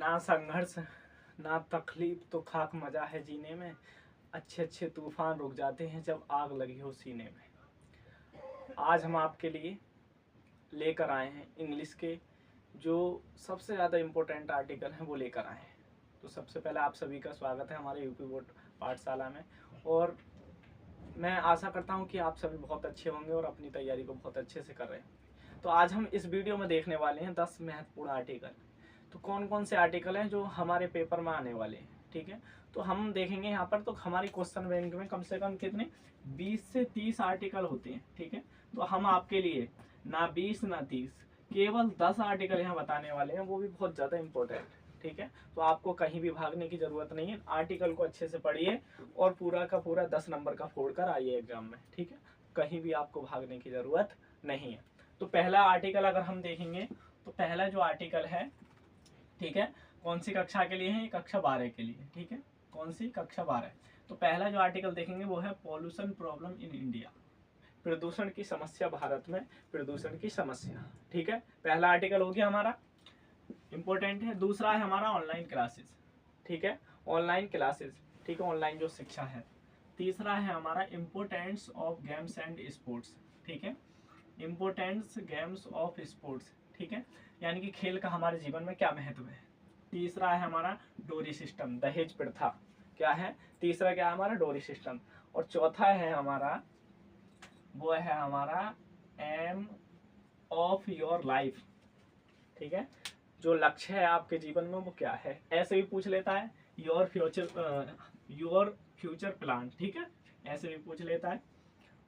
ना संघर्ष ना तकलीफ तो खाक मजा है जीने में, अच्छे अच्छे तूफान रुक जाते हैं जब आग लगी हो सीने में। आज हम आपके लिए लेकर आए हैं इंग्लिश के जो सबसे ज़्यादा इम्पोर्टेंट आर्टिकल हैं वो लेकर आए हैं। तो सबसे पहले आप सभी का स्वागत है हमारे यूपी बोर्ड पाठशाला में, और मैं आशा करता हूँ कि आप सभी बहुत अच्छे होंगे और अपनी तैयारी को बहुत अच्छे से कर रहे हैं। तो आज हम इस वीडियो में देखने वाले हैं 10 महत्वपूर्ण आर्टिकल। तो कौन कौन से आर्टिकल हैं जो हमारे पेपर में आने वाले हैं, ठीक है। तो हम देखेंगे यहाँ पर, तो हमारी क्वेश्चन बैंक में कम से कम कितने 20 से 30 आर्टिकल होते हैं, ठीक है। तो हम आपके लिए ना 20 ना 30 केवल 10 आर्टिकल यहाँ बताने वाले हैं, वो भी बहुत ज़्यादा इम्पोर्टेंट, ठीक है। तो आपको कहीं भी भागने की ज़रूरत नहीं है, आर्टिकल को अच्छे से पढ़िए और पूरा का पूरा 10 नंबर का फोड़ कर आइए एग्जाम में, ठीक है। कहीं भी आपको भागने की ज़रूरत नहीं है। तो पहला आर्टिकल अगर हम देखेंगे, तो पहला जो आर्टिकल है, ठीक है, कौन सी कक्षा के लिए है, कक्षा 12 के लिए, ठीक है। कौन सी कक्षा 12। तो पहला जो आर्टिकल देखेंगे वो है पॉल्यूशन प्रॉब्लम इन इंडिया, प्रदूषण की समस्या भारत में, प्रदूषण की समस्या, ठीक है। पहला आर्टिकल हो गया हमारा, इंपॉर्टेंट है। दूसरा है हमारा ऑनलाइन क्लासेस, ठीक है, ऑनलाइन क्लासेस, ठीक है, ऑनलाइन जो शिक्षा है। तीसरा है हमारा importance of games and sports, ठीक है, इम्पोर्टेंस गेम्स ऑफ स्पोर्ट्स, ठीक है, यानी कि खेल का हमारे जीवन में क्या महत्व है। तीसरा है हमारा डोरी सिस्टम, दहेज प्रथा क्या है, तीसरा क्या है हमारा डोरी सिस्टम। और चौथा है हमारा, वो है हमारा एम ऑफ योर लाइफ, ठीक है, जो लक्ष्य है आपके जीवन में वो क्या है। ऐसे भी पूछ लेता है योर फ्यूचर प्लान, ठीक है, ऐसे भी पूछ लेता है।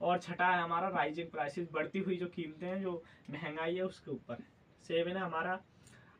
और छठा है हमारा राइजिंग प्राइसेस, बढ़ती हुई जो कीमतें हैं, जो महंगाई है उसके ऊपर। 7 है हमारा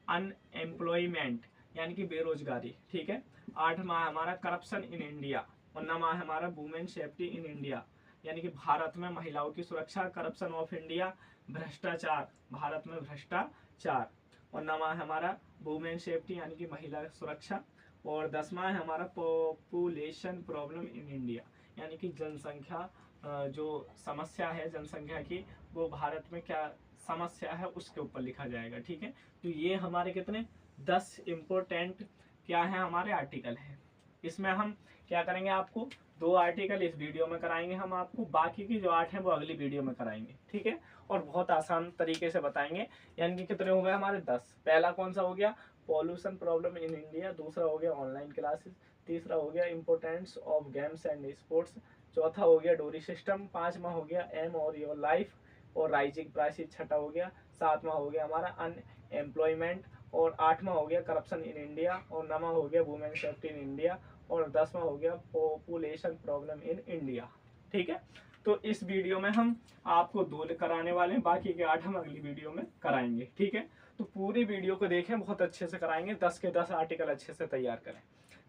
अनएम्प्लॉयमेंट, यानी कि बेरोजगारी, ठीक है। 8वां है हमारा करप्शन इन इंडिया। और 9वां है हमारा वुमेन सेफ्टी इन इंडिया, यानी कि भारत में महिलाओं की सुरक्षा, करप्शन ऑफ इंडिया, भ्रष्टाचार, भारत में भ्रष्टाचार। और 9वां है हमारा वुमेन सेफ्टी, यानी कि महिला सुरक्षा। और 10वां है हमारा पॉपुलेशन प्रॉब्लम इन इंडिया, यानी कि जनसंख्या जो समस्या है जनसंख्या की, वो भारत में क्या समस्या है उसके ऊपर लिखा जाएगा, ठीक है। तो ये हमारे कितने 10 इम्पोर्टेंट क्या है हमारे आर्टिकल हैं। इसमें हम क्या करेंगे, आपको 2 आर्टिकल इस वीडियो में कराएंगे हम आपको, बाकी की जो 8 हैं वो अगली वीडियो में कराएंगे, ठीक है। और बहुत आसान तरीके से बताएंगे, यानी कि कितने हो गए हमारे 10। पहला कौन सा हो गया, पॉल्यूशन प्रॉब्लम इन इंडिया। दूसरा हो गया ऑनलाइन क्लासेस। तीसरा हो गया importance of games and sports. चौथा हो गया डोरी सिस्टम। 5वां हो गया एम और योर लाइफ और राइजिंग प्राइसेस। छठा हो गया, 7वां हो गया हमारा अनएम्प्लॉयमेंट। और 8वां हो गया करप्शन इन इंडिया। और 9वां हो गया वुमेन सेफ्टी इन इंडिया। और 10वां हो गया पॉपुलेशन प्रॉब्लम इन इंडिया, ठीक है। तो इस वीडियो में हम आपको 2 कराने वाले हैं, बाकी के 8 हम अगली वीडियो में कराएंगे, ठीक है। तो पूरी वीडियो को देखें, बहुत अच्छे से कराएंगे, 10 के 10 आर्टिकल अच्छे से तैयार करें।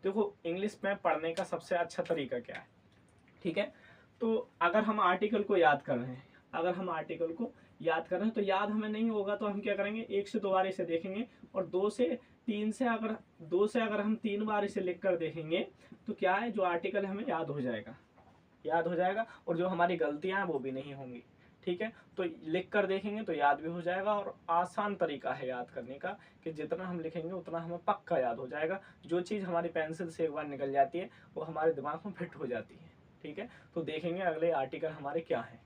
देखो इंग्लिश में पढ़ने का सबसे अच्छा तरीका क्या है, ठीक है। तो अगर हम आर्टिकल को याद कर रहे हैं, अगर हम आर्टिकल को याद कर रहे हैं, तो याद हमें नहीं होगा तो हम क्या करेंगे, 1 से 2 बार इसे देखेंगे। और 2 से 3 से अगर हम 3 बार इसे लिख कर देखेंगे, तो क्या है, जो आर्टिकल हमें याद हो जाएगा, याद हो जाएगा। और जो हमारी गलतियां हैं वो भी नहीं होंगी, ठीक है। तो लिख कर देखेंगे तो याद भी हो जाएगा। और आसान तरीका है याद करने का, कि जितना हम लिखेंगे उतना हमें पक्का याद हो जाएगा। जो चीज़ हमारी पेंसिल से एक बार निकल जाती है वो हमारे दिमाग में फिट हो जाती है, ठीक है। तो देखेंगे अगले आर्टिकल हमारे क्या हैं,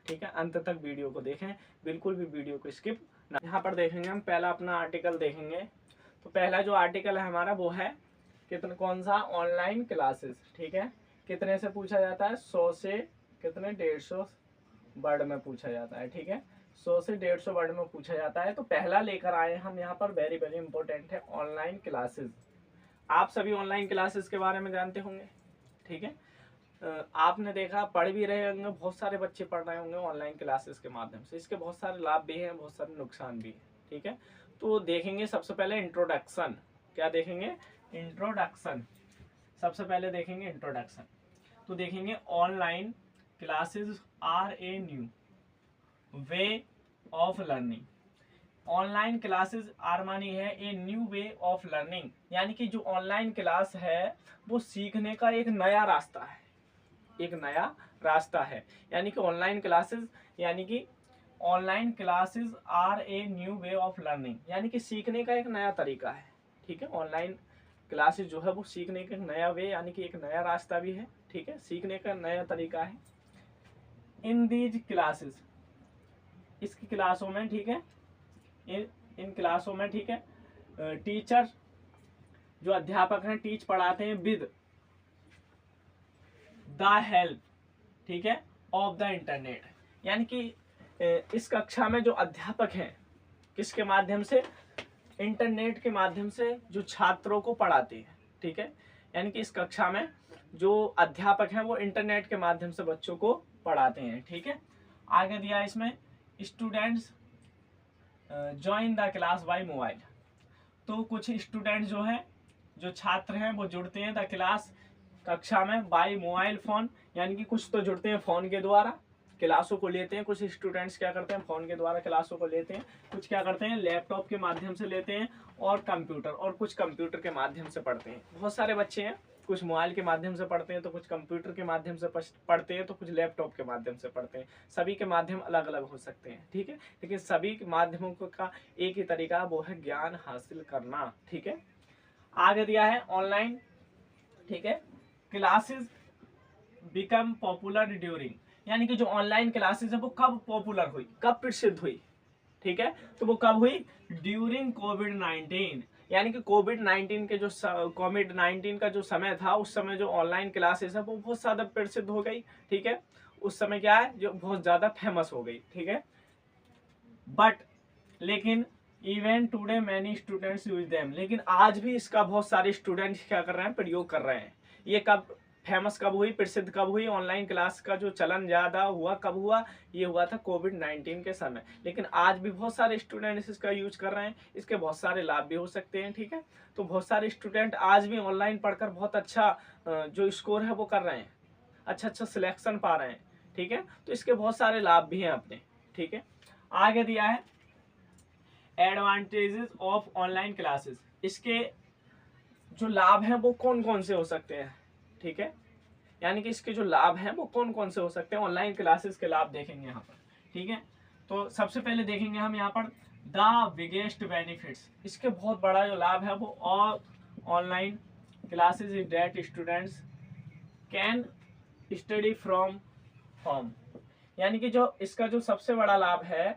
ठीक है। अंत तक वीडियो को देखें, बिल्कुल भी वीडियो को स्किप ना। यहाँ पर देखेंगे हम पहला अपना आर्टिकल देखेंगे। तो पहला जो आर्टिकल है हमारा वो है कितना, कौन सा, ऑनलाइन क्लासेस, ठीक है। कितने से पूछा जाता है, 100 से कितने 150 वर्ड में पूछा जाता है, ठीक है। 100 से 150 वर्ड में पूछा जाता है। तो पहला लेकर आए हम यहाँ पर, वेरी वेरी इंपॉर्टेंट है, ऑनलाइन क्लासेस। आप सभी ऑनलाइन क्लासेस के बारे में जानते होंगे, ठीक है। आपने देखा, पढ़ भी रहे होंगे, बहुत सारे बच्चे पढ़ रहे होंगे ऑनलाइन क्लासेस के माध्यम से। इसके बहुत सारे लाभ भी हैं, बहुत सारे नुकसान भी हैं, ठीक है। तो देखेंगे सबसे पहले इंट्रोडक्शन, क्या देखेंगे, इंट्रोडक्शन। सबसे पहले देखेंगे इंट्रोडक्शन। तो देखेंगे online classes are a new way of learning. Online classes are मानी है a new way of learning, यानी कि जो ऑनलाइन क्लास है वो सीखने का एक नया रास्ता है, एक नया रास्ता है। यानी कि ऑनलाइन क्लासेस, यानी कि online classes are a new way of learning, यानी कि सीखने का एक नया तरीका है, ठीक है। ऑनलाइन क्लासेस जो है वो सीखने का नया वे यानी कि एक नया रास्ता भी है, ठीक है, सीखने का नया तरीका है। इन दीज क्लासेस, इसकी क्लासों में, ठीक है, इन क्लासों में, ठीक है, टीचर जो अध्यापक हैं टीच पढ़ाते हैं विद द हेल्प, ठीक है, ऑफ द इंटरनेट। यानी कि इस कक्षा में जो अध्यापक हैं किसके माध्यम से, इंटरनेट के माध्यम से जो छात्रों को पढ़ाते हैं, ठीक है। यानी कि इस कक्षा में जो अध्यापक हैं वो इंटरनेट के माध्यम से बच्चों को पढ़ाते हैं, ठीक है। आगे दिया इसमें students join the class by mobile. तो कुछ स्टूडेंट जो हैं, जो छात्र हैं वो जुड़ते हैं द क्लास, कक्षा में, बाय मोबाइल फोन, यानी कि कुछ तो जुड़ते हैं फोन के द्वारा, क्लासों को लेते हैं। कुछ स्टूडेंट्स क्या करते हैं, फोन के द्वारा क्लासों को लेते हैं, कुछ क्या करते हैं लैपटॉप के माध्यम से लेते हैं, और कंप्यूटर, और कुछ कंप्यूटर के माध्यम से पढ़ते हैं। बहुत सारे बच्चे हैं, कुछ मोबाइल के माध्यम से पढ़ते हैं, तो कुछ कंप्यूटर के माध्यम से पढ़ते हैं, तो कुछ लैपटॉप के माध्यम से पढ़ते हैं। सभी के माध्यम अलग अलग हो सकते हैं, ठीक है, लेकिन सभी माध्यमों का एक ही तरीका वो है ज्ञान हासिल करना, ठीक है। आगे दिया है ऑनलाइन, ठीक है, क्लासेस बिकम पॉपुलर ड्यूरिंग, यानी कि जो ऑनलाइन क्लासेस है वो कब पॉपुलर हुई, कब प्रसिद्ध हुई, ठीक है, तो वो कब हुई, ड्यूरिंग कोविड-19। यानी कि कोविड-19 के जो कोविड-19 का जो समय था, उस समय जो ऑनलाइन क्लासेस है वो बहुत ज़्यादा प्रसिद्ध हो गई, ठीक है। उस समय क्या है, जो बहुत ज़्यादा फेमस हो गई, ठीक है। बट लेकिन even today many students use them, लेकिन आज भी इसका बहुत सारे स्टूडेंट्स क्या कर रहे हैं, प्रयोग कर रहे हैं। ये कब फेमस कब हुई, प्रसिद्ध कब हुई, ऑनलाइन क्लास का जो चलन ज़्यादा हुआ कब हुआ, ये हुआ था कोविड-19 के समय। लेकिन आज भी बहुत सारे स्टूडेंट्स इसका यूज कर रहे हैं, इसके बहुत सारे लाभ भी हो सकते हैं, ठीक है। तो बहुत सारे स्टूडेंट आज भी ऑनलाइन पढ़कर बहुत अच्छा जो स्कोर है वो कर रहे हैं, अच्छा अच्छा सिलेक्शन पा रहे हैं, ठीक है। तो इसके बहुत सारे लाभ भी हैं अपने, ठीक है। आगे दिया है एडवांटेजेस ऑफ ऑनलाइन क्लासेस, इसके जो लाभ हैं वो कौन कौन से हो सकते हैं, ठीक है। यानी कि इसके जो लाभ हैं वो कौन कौन से हो सकते हैं, ऑनलाइन क्लासेस के लाभ देखेंगे यहाँ पर, ठीक है। तो सबसे पहले देखेंगे हम यहाँ पर द बिगेस्ट बेनिफिट्स, इसके बहुत बड़ा जो लाभ है वो online classes is that students can study from home. यानी कि जो इसका जो सबसे बड़ा लाभ है,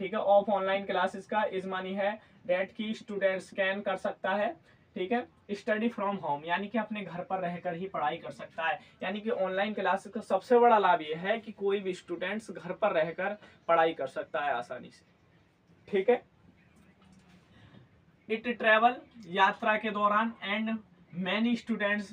ठीक है, ऑफ ऑनलाइन क्लासेस का इज मानी है डेट की स्टूडेंट्स कैन कर सकता है, ठीक है, स्टडी फ्रॉम होम, यानी कि अपने घर पर रहकर ही पढ़ाई कर सकता है। यानी कि ऑनलाइन क्लासेस का सबसे बड़ा लाभ ये है कि कोई भी स्टूडेंट्स घर पर रहकर पढ़ाई कर सकता है आसानी से, ठीक है। इट ट्रेवल, यात्रा के दौरान, and many students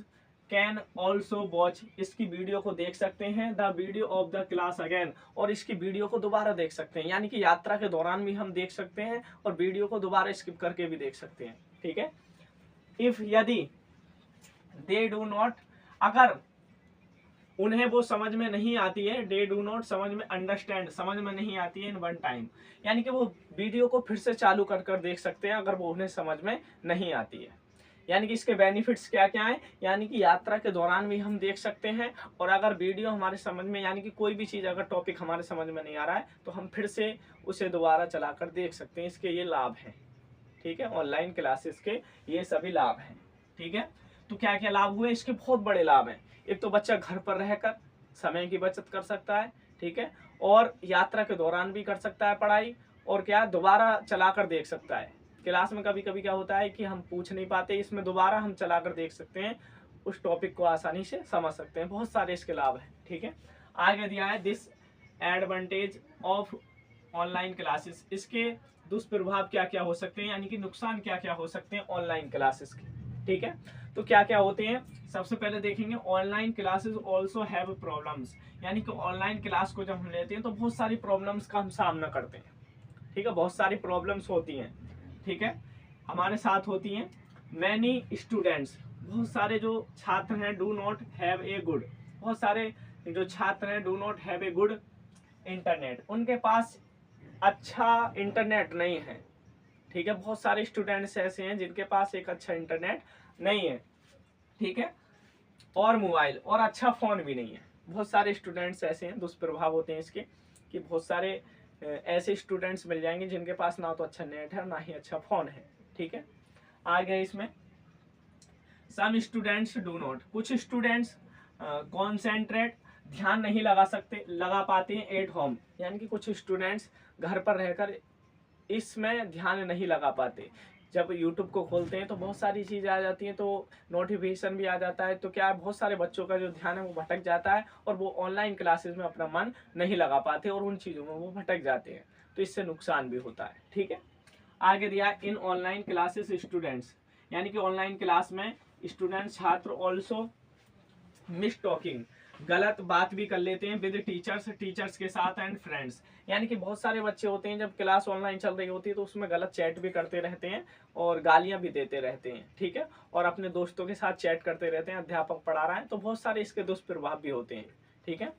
can also watch, इसकी वीडियो को देख सकते हैं, the video of the class again, और इसकी वीडियो को दोबारा देख सकते हैं। यानी कि यात्रा के दौरान भी हम देख सकते हैं और वीडियो को दोबारा स्किप करके भी देख सकते हैं, ठीक है। इफ यदि दे डू नॉट, अगर उन्हें वो समझ में नहीं आती है, दे डू नॉट समझ में, अंडरस्टैंड समझ में नहीं आती है इन वन टाइम, यानी कि वो वीडियो को फिर से चालू कर कर देख सकते हैं अगर वो उन्हें समझ में नहीं आती है। यानी कि इसके बेनिफिट्स क्या क्या हैं, यानी कि यात्रा के दौरान भी हम देख सकते हैं, और अगर वीडियो हमारे समझ में, यानी कि कोई भी चीज़ अगर टॉपिक हमारे समझ में नहीं आ रहा है तो हम फिर से उसे दोबारा चलाकर देख सकते हैं। इसके ये लाभ हैं, ठीक है, ऑनलाइन क्लासेस के ये सभी लाभ हैं, ठीक है। तो क्या क्या लाभ हुए, इसके बहुत बड़े लाभ हैं। एक तो बच्चा घर पर रहकर समय की बचत कर सकता है, ठीक है, और यात्रा के दौरान भी कर सकता है पढ़ाई, और क्या दोबारा चलाकर देख सकता है। क्लास में कभी कभी क्या होता है कि हम पूछ नहीं पाते, इसमें दोबारा हम चलाकर देख सकते हैं, उस टॉपिक को आसानी से समझ सकते हैं। बहुत सारे इसके लाभ हैं, ठीक है। आगे दिया है this advantage of online classes, इसके दुष्प्रभाव क्या क्या हो सकते हैं, यानी कि नुकसान क्या क्या हो सकते हैं ऑनलाइन क्लासेस के, ठीक है। तो क्या क्या होते हैं, सबसे पहले देखेंगे online classes also have problems, यानी कि ऑनलाइन क्लास को जब हम लेते हैं तो बहुत सारी प्रॉब्लम्स का हम सामना करते हैं, ठीक है, बहुत सारी प्रॉब्लम्स होती हैं, ठीक है, हमारे साथ होती हैं। मैनी स्टूडेंट्स, बहुत सारे जो छात्र हैं, do not have a good, बहुत सारे जो छात्र हैं do not have a good internet, उनके पास अच्छा इंटरनेट नहीं है, ठीक है। बहुत सारे स्टूडेंट्स ऐसे हैं जिनके पास एक अच्छा इंटरनेट नहीं है, ठीक है, और मोबाइल और अच्छा फ़ोन भी नहीं है। बहुत सारे स्टूडेंट्स ऐसे हैं, दुष्प्रभाव होते हैं इसके, कि बहुत सारे ऐसे स्टूडेंट्स मिल जाएंगे जिनके पास ना तो अच्छा नेट है ना ही अच्छा फ़ोन है, ठीक है। आ गया इसमें सम स्टूडेंट्स डू नॉट, कुछ स्टूडेंट्स कॉन्सेंट्रेट ध्यान नहीं लगा पाते हैं एट होम, यानी कि कुछ स्टूडेंट्स घर पर रहकर इसमें ध्यान नहीं लगा पाते। जब यूट्यूब को खोलते हैं तो बहुत सारी चीज़ें आ जाती हैं, तो नोटिफिकेशन भी आ जाता है, तो क्या बहुत सारे बच्चों का जो ध्यान है वो भटक जाता है और वो ऑनलाइन क्लासेस में अपना मन नहीं लगा पाते और उन चीज़ों में वो भटक जाते हैं, तो इससे नुकसान भी होता है। ठीक है, आगे दिया इन ऑनलाइन क्लासेस स्टूडेंट्स, यानी कि ऑनलाइन क्लास में स्टूडेंट छात्र ऑल्सो मिस टॉकिंग, गलत बात भी कर लेते हैं विद टीचर्स के साथ एंड फ्रेंड्स, यानी कि बहुत सारे बच्चे होते हैं जब क्लास ऑनलाइन चल रही होती है तो उसमें गलत चैट भी करते रहते हैं और गालियां भी देते रहते हैं। ठीक है, और अपने दोस्तों के साथ चैट करते रहते हैं, अध्यापक पढ़ा रहा है, तो बहुत सारे इसके दुष्प्रभाव भी होते हैं। ठीक है,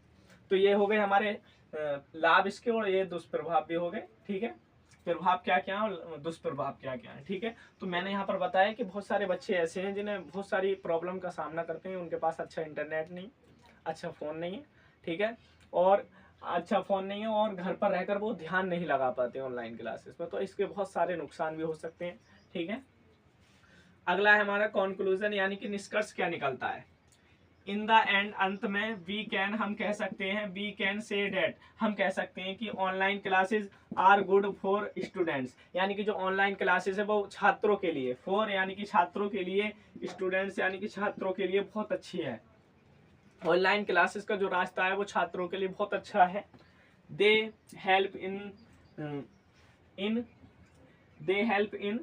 तो ये हो गए हमारे लाभ इसके, और ये दुष्प्रभाव भी हो गए। ठीक है, प्रभाव क्या क्या और दुष्प्रभाव क्या क्या है। ठीक है, तो मैंने यहाँ पर बताया कि बहुत सारे बच्चे ऐसे हैं जिन्हें बहुत सारी प्रॉब्लम का सामना करते हैं, उनके पास अच्छा इंटरनेट नहीं, अच्छा फ़ोन नहीं है। ठीक है, और अच्छा फ़ोन नहीं है और घर पर रहकर वो ध्यान नहीं लगा पाते ऑनलाइन क्लासेस में, तो इसके बहुत सारे नुकसान भी हो सकते हैं। ठीक है, अगला है हमारा कंक्लूजन, यानी कि निष्कर्ष क्या निकलता है। इन द एंड, अंत में वी कैन, हम कह सकते हैं, वी कैन से डेट, हम कह सकते हैं कि online classes are good for students, यानी कि जो ऑनलाइन क्लासेस है वो छात्रों के लिए, फॉर यानी कि छात्रों के लिए, स्टूडेंट्स यानी कि छात्रों के लिए बहुत अच्छी है। ऑनलाइन क्लासेस का जो रास्ता है वो छात्रों के लिए बहुत अच्छा है। दे हेल्प इन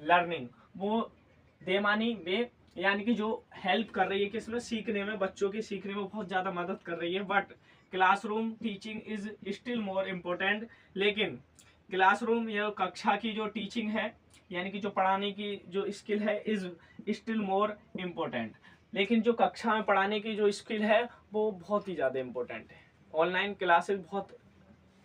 लर्निंग, वो दे मानी वे, यानी कि जो हेल्प कर रही है किसमें, सीखने में, बच्चों के सीखने में बहुत ज़्यादा मदद कर रही है। But classroom teaching is still more important, लेकिन क्लासरूम या कक्षा की जो टीचिंग है, यानी कि जो पढ़ाने की जो स्किल है, इज स्टिल मोर इम्पोर्टेंट, लेकिन जो कक्षा में पढ़ाने की जो स्किल है वो बहुत ही ज़्यादा इम्पोर्टेंट है। ऑनलाइन क्लासेस बहुत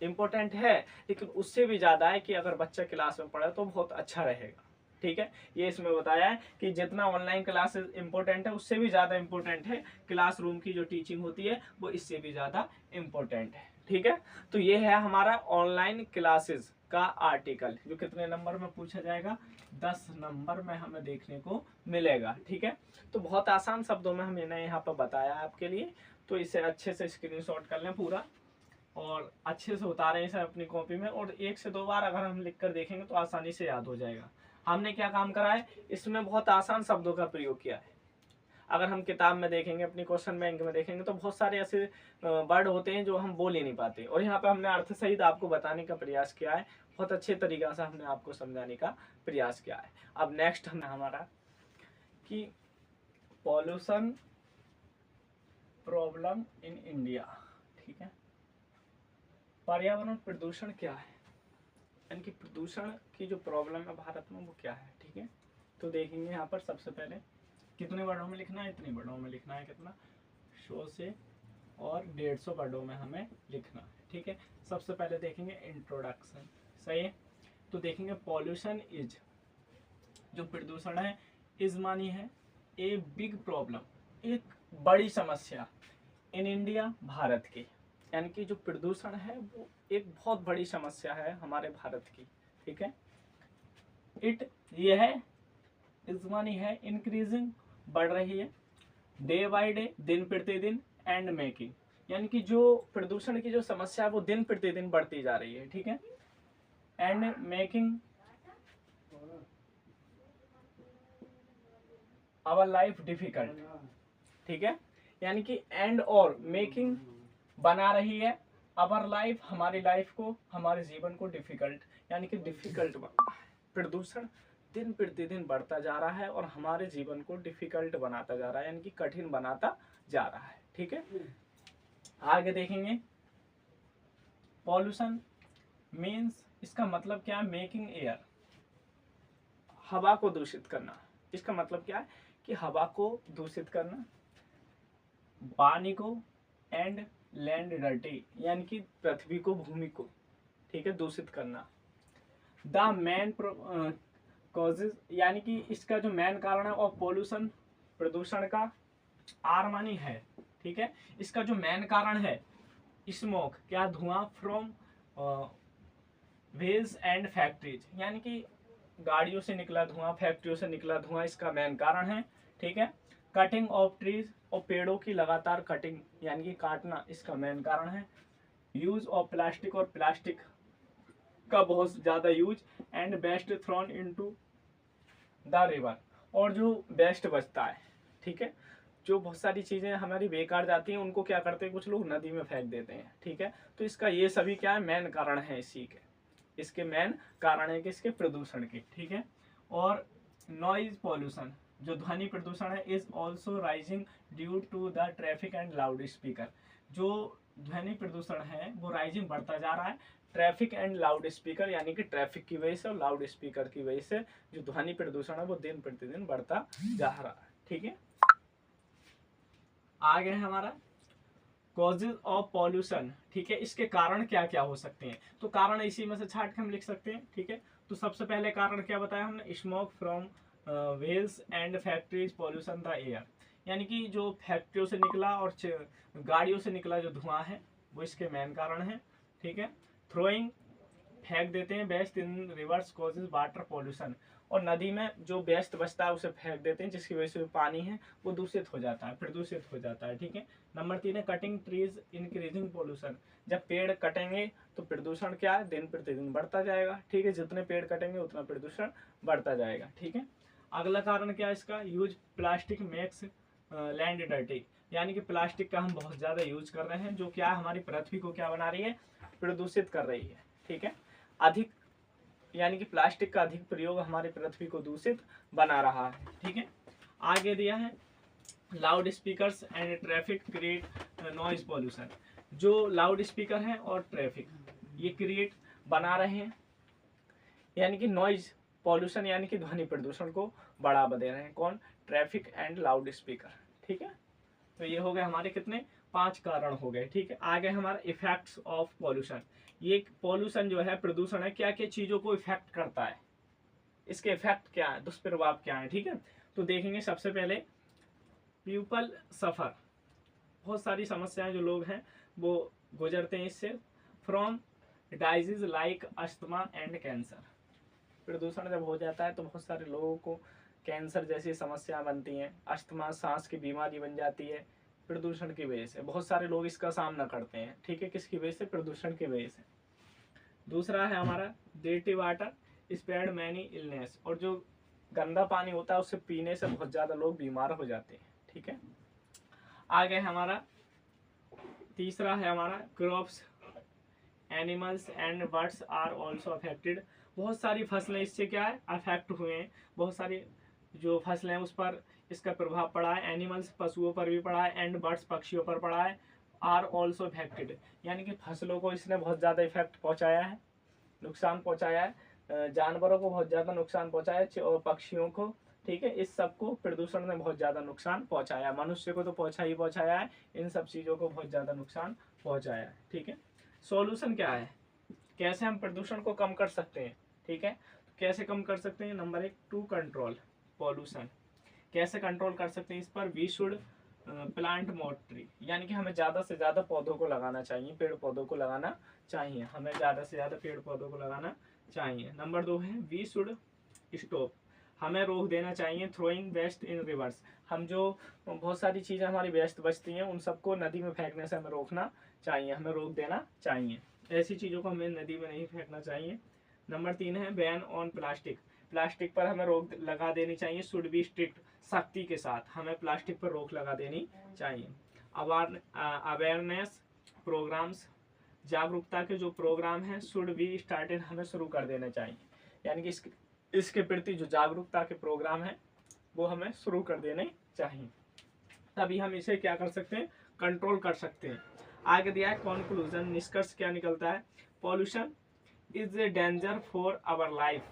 इम्पोर्टेंट है, लेकिन उससे भी ज़्यादा है कि अगर बच्चा क्लास में पढ़े तो बहुत अच्छा रहेगा। ठीक है, ये इसमें बताया है कि जितना ऑनलाइन क्लासेस इंपॉर्टेंट है उससे भी ज़्यादा इंपॉर्टेंट है क्लासरूम की जो टीचिंग होती है, वो इससे भी ज़्यादा इंपॉर्टेंट है। ठीक है, तो ये है हमारा ऑनलाइन क्लासेस का आर्टिकल, जो कितने नंबर में पूछा जाएगा, 10 नंबर में हमें देखने को मिलेगा। ठीक है, तो बहुत आसान शब्दों में हमने यहाँ पर बताया आपके लिए, तो इसे अच्छे से स्क्रीनशॉट कर लें पूरा और अच्छे से उतारें इसे अपनी कॉपी में, और 1 से 2 बार अगर हम लिख कर देखेंगे तो आसानी से याद हो जाएगा। हमने क्या काम करा है, इसमें बहुत आसान शब्दों का प्रयोग किया है। अगर हम किताब में देखेंगे, अपनी क्वेश्चन बैंक में देखेंगे, तो बहुत सारे ऐसे वर्ड होते हैं जो हम बोल ही नहीं पाते, और यहाँ पे हमने अर्थ सहित आपको बताने का प्रयास किया है, बहुत अच्छे तरीका से हमने आपको समझाने का प्रयास किया है। अब नेक्स्ट हमारा कि पॉल्यूशन प्रॉब्लम इन इंडिया। ठीक है, पर्यावरण प्रदूषण क्या है, यानी कि प्रदूषण की जो प्रॉब्लम है भारत में वो क्या है। ठीक है, तो देखेंगे यहाँ पर सबसे पहले कितने वर्डों में लिखना है, इतने वर्डों में लिखना है, कितना 100 से और 150 वर्डों में हमें लिखना है। ठीक है, सबसे पहले देखेंगे इंट्रोडक्शन, सही है, तो देखेंगे पॉल्यूशन इज, जो प्रदूषण है, इज मानी है ए बिग प्रॉब्लम, एक बड़ी समस्या, इन इंडिया, भारत की, यानी कि जो प्रदूषण है वो एक बहुत बड़ी समस्या है हमारे भारत की। ठीक है, इट, ये है, इस मानी है इंक्रीजिंग, बढ़ रही है, डे बाय डे, दिन प्रतिदिन, एंड मेकिंग, यानी कि जो प्रदूषण की जो समस्या है वो दिन प्रतिदिन बढ़ती जा रही है। ठीक है, and making our life difficult. ठीक है, यानी कि एंड और मेकिंग बना रही है अवर लाइफ, हमारी लाइफ को, हमारे जीवन को डिफिकल्ट, यानी कि डिफिकल्ट प्रदूषण दिन प्रतिदिन बढ़ता जा रहा है और हमारे जीवन को डिफिकल्ट बनाता जा रहा है, यानी कि कठिन बनाता जा रहा है। ठीक है, आगे देखेंगे पॉल्यूशन मीन्स, इसका मतलब क्या है, मेकिंग एयर, हवा को दूषित करना। इसका मतलब क्या है कि हवा को दूषित करना, पानी को, एंड लैंड डर्टी, यानी कि पृथ्वी को, भूमि को, ठीक है, दूषित करना। द मेन कॉजेज, यानी कि इसका जो मेन कारण है और पॉल्यूशन, प्रदूषण का, आर मानी है। ठीक है, इसका जो मेन कारण है स्मोक, क्या, धुआं, फ्रॉम व्हील्स एंड फैक्ट्रीज, यानी कि गाड़ियों से निकला धुआं, फैक्ट्रियों से निकला धुआं इसका मेन कारण है। ठीक है, कटिंग ऑफ ट्रीज और पेड़ों की लगातार कटिंग यानी कि काटना इसका मेन कारण है। यूज ऑफ प्लास्टिक और प्लास्टिक का बहुत ज़्यादा use and waste thrown into the river, और जो वेस्ट बचता है, ठीक है, जो बहुत सारी चीज़ें हमारी बेकार जाती हैं उनको क्या करते हैं कुछ लोग नदी में फेंक देते हैं। ठीक है, तो इसका ये सभी क्या है मेन कारण है इसी के, इसके मेन कारण है कि इसके प्रदूषण के। ठीक है, और नॉइज पॉल्यूशन जो ध्वनि प्रदूषण है is also rising due to the traffic and loud speaker. जो ध्वनि प्रदूषण है वो राइजिंग बढ़ता जा रहा है ट्रैफिक एंड लाउड स्पीकर यानी कि ट्रैफिक की वजह से और लाउड स्पीकर की वजह से जो ध्वनि प्रदूषण है वो दिन प्रतिदिन बढ़ता जा रहा है। ठीक है, आगे है हमारा कॉजेज ऑफ पॉल्यूशन। ठीक है, इसके कारण क्या क्या हो सकते हैं, तो कारण इसी में से छाट के हम लिख सकते हैं। ठीक है, तो सबसे पहले कारण क्या बताया हमने, smoke from wheels and factories pollution the air, यानी कि जो फैक्ट्रियों से निकला और गाड़ियों से निकला जो धुआं है वो इसके मेन कारण है। ठीक है, थ्रोइंग फेंक देते हैं वेस्ट इन रिवर्स कॉजेज वाटर पॉल्यूशन, और नदी में जो वेस्ट बचता है उसे फेंक देते हैं जिसकी वजह से पानी है वो दूषित हो जाता है, प्रदूषित हो जाता है। ठीक है, नंबर 3 है कटिंग ट्रीज इंक्रीजिंग पॉल्यूशन, जब पेड़ कटेंगे तो प्रदूषण क्या है दिन प्रतिदिन बढ़ता जाएगा। ठीक है, जितने पेड़ कटेंगे उतना प्रदूषण बढ़ता जाएगा। ठीक है, अगला कारण क्या है इसका, use plastic makes land dirty, यानी कि प्लास्टिक का हम बहुत ज़्यादा यूज कर रहे हैं जो क्या हमारी पृथ्वी को क्या बना रही है, प्रदूषित कर रही है। ठीक है, अधिक यानी कि प्लास्टिक का अधिक प्रयोग हमारी पृथ्वी को दूषित बना रहा है। ठीक है, आगे दिया है loud speakers and traffic create noise pollution, जो लाउड स्पीकर हैं और ट्रैफिक ये क्रिएट बना रहे हैं यानी कि नॉइज पॉल्यूशन यानी कि ध्वनि प्रदूषण को बढ़ावा दे रहे हैं। कौन, ट्रैफिक एंड लाउड स्पीकर। ठीक है, तो ये हो गए हमारे कितने 5 कारण हो गए। ठीक है, आगे हमारा इफेक्ट्स ऑफ पॉल्यूशन, ये पॉल्यूशन जो है प्रदूषण है क्या क्या चीजों को इफेक्ट करता है, इसके इफेक्ट क्या है, दुष्प्रभाव क्या है। ठीक है, तो देखेंगे सबसे पहले पीपल सफर, बहुत सारी समस्याएं जो लोग हैं वो गुजरते हैं इससे, from diseases like asthma and cancer, प्रदूषण जब हो जाता है तो बहुत सारे लोगों को कैंसर जैसी समस्या बनती हैं, अस्थमा सांस की बीमारी बन जाती है प्रदूषण की वजह से, बहुत सारे लोग इसका सामना करते हैं। ठीक है, किसकी वजह से, प्रदूषण की वजह से। दूसरा है हमारा डिर्टी वाटर स्प्रेड मैनी इलनेस, और जो गंदा पानी होता है उससे पीने से बहुत ज़्यादा लोग बीमार हो जाते हैं। ठीक है, आगे हमारा तीसरा है हमारा crops animals and birds are also affected, बहुत सारी फसलें इससे क्या है अफेक्ट हुए हैं, बहुत सारी जो फसलें हैं उस पर इसका प्रभाव पड़ा है, एनिमल्स पशुओं पर भी पड़ा है, एंड बर्ड्स पक्षियों पर पड़ा है, आर ऑल्सो अफेक्टेड यानी कि फसलों को इसने बहुत ज़्यादा इफेक्ट पहुंचाया है, नुकसान पहुंचाया है, जानवरों को बहुत ज़्यादा नुकसान पहुंचाया है और पक्षियों को। ठीक है, इस सब को प्रदूषण ने बहुत ज़्यादा नुकसान पहुंचाया, मनुष्य को तो पहुंचाया है, इन सब चीज़ों को बहुत ज़्यादा नुकसान पहुंचाया है। ठीक है, सॉल्यूशन क्या है, कैसे हम प्रदूषण को कम कर सकते हैं। ठीक है, तो कैसे कम कर सकते हैं, नंबर 1 टू कंट्रोल पॉल्यूशन, कैसे कंट्रोल कर सकते हैं इस पर, we should plant more tree, यानी कि हमें ज़्यादा से ज़्यादा पौधों को लगाना चाहिए, पेड़ पौधों को लगाना चाहिए, हमें ज़्यादा से ज़्यादा पेड़ पौधों को लगाना चाहिए। नंबर 2 है वी शुड स्टॉप, हमें रोक देना चाहिए थ्रोइंग वेस्ट इन रिवर्स, हम जो बहुत सारी चीज़ें हमारी वेस्ट बचती हैं उन सबको नदी में फेंकने से हमें रोकना चाहिए, हमें रोक देना चाहिए, ऐसी चीज़ों को हमें नदी में नहीं फेंकना चाहिए। नंबर 3 है बैन ऑन प्लास्टिक, प्लास्टिक पर हमें रोक लगा देनी चाहिए, शुड बी स्ट्रिक्ट, सख्ती के साथ हमें प्लास्टिक पर रोक लगा देनी चाहिए। अवेयरनेस प्रोग्राम्स, जागरूकता के जो प्रोग्राम हैं शुड बी स्टार्टेड, हमें शुरू कर देना चाहिए, यानी कि इसके प्रति जो जागरूकता के प्रोग्राम हैं वो हमें शुरू कर देने चाहिए, तभी हम इसे क्या कर सकते हैं, कंट्रोल कर सकते हैं। आगे दिया है कंक्लूजन, निष्कर्ष क्या निकलता है, pollution is a danger for our life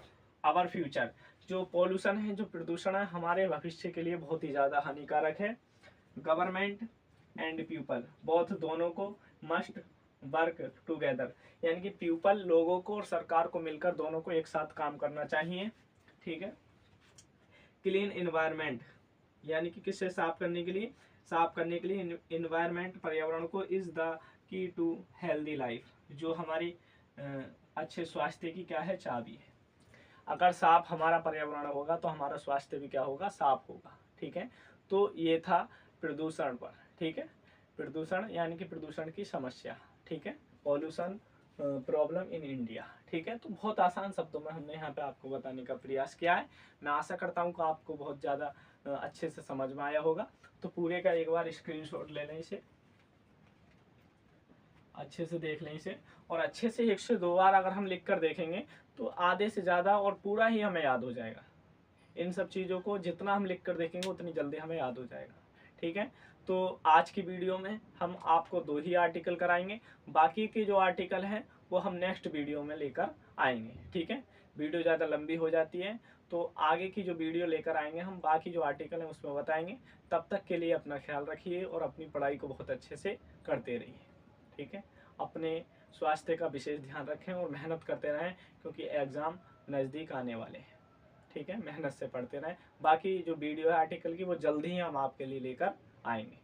our future, जो पॉल्यूशन है जो प्रदूषण है हमारे भविष्य के लिए बहुत ही ज़्यादा हानिकारक है। गवर्नमेंट एंड पीपल बोथ दोनों को मस्ट वर्क टुगेदर, यानी कि पीपल लोगों को और सरकार को मिलकर दोनों को एक साथ काम करना चाहिए। ठीक है, क्लीन इन्वायरमेंट, यानी कि किससे साफ करने के लिए, साफ करने के लिए इन्वायरमेंट पर्यावरण को is the key to healthy life, जो हमारी अच्छे स्वास्थ्य की क्या है चाबी है। अगर साफ हमारा पर्यावरण होगा तो हमारा स्वास्थ्य भी क्या होगा, साफ होगा। ठीक है, तो ये था प्रदूषण पर। ठीक है, प्रदूषण यानी कि प्रदूषण की समस्या। ठीक है, पॉल्यूशन प्रॉब्लम इन इंडिया। ठीक है, तो बहुत आसान शब्दों में हमने यहाँ पे आपको बताने का प्रयास किया है। मैं आशा करता हूँ कि आपको बहुत ज़्यादा अच्छे से समझ में आया होगा। तो पूरे का एक बार स्क्रीनशॉट ले लें, इसे अच्छे से देख लें इसे, और अच्छे से 1 से 2 बार अगर हम लिख कर देखेंगे तो आधे से ज़्यादा और पूरा ही हमें याद हो जाएगा। इन सब चीज़ों को जितना हम लिख कर देखेंगे उतनी जल्दी हमें याद हो जाएगा। ठीक है, तो आज की वीडियो में हम आपको 2 ही आर्टिकल कराएंगे, बाकी के जो आर्टिकल हैं वो हम नेक्स्ट वीडियो में लेकर आएंगे। ठीक है, वीडियो ज़्यादा लंबी हो जाती है, तो आगे की जो वीडियो लेकर आएंगे हम बाकी जो आर्टिकल हैं उसमें बताएंगे। तब तक के लिए अपना ख्याल रखिए और अपनी पढ़ाई को बहुत अच्छे से करते रहिए। ठीक है, अपने स्वास्थ्य का विशेष ध्यान रखें और मेहनत करते रहें, क्योंकि एग्ज़ाम नज़दीक आने वाले हैं। ठीक है, मेहनत से पढ़ते रहें। बाकी जो वीडियो है आर्टिकल की वो जल्दी ही हम आपके लिए लेकर आएंगे।